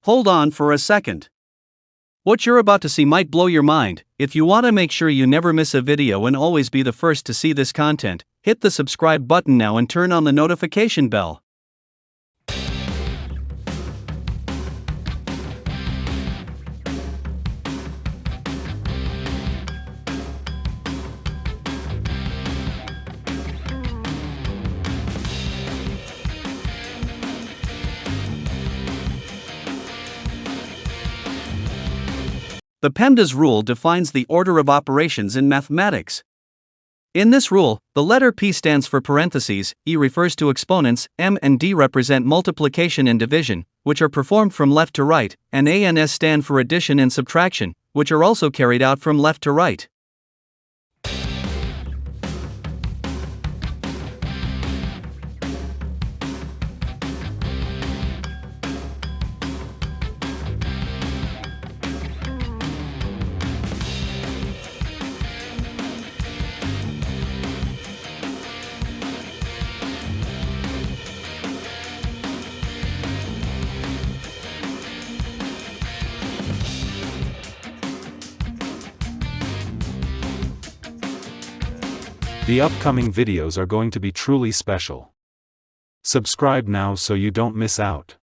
Hold on for a second. What you're about to see might blow your mind. If you want to make sure you never miss a video and always be the first to see this content, hit the subscribe button now and turn on the notification bell. The PEMDAS rule defines the order of operations in mathematics. In this rule, the letter P stands for parentheses, E refers to exponents, M and D represent multiplication and division, which are performed from left to right, and A and S stand for addition and subtraction, which are also carried out from left to right. The upcoming videos are going to be truly special. Subscribe now so you don't miss out.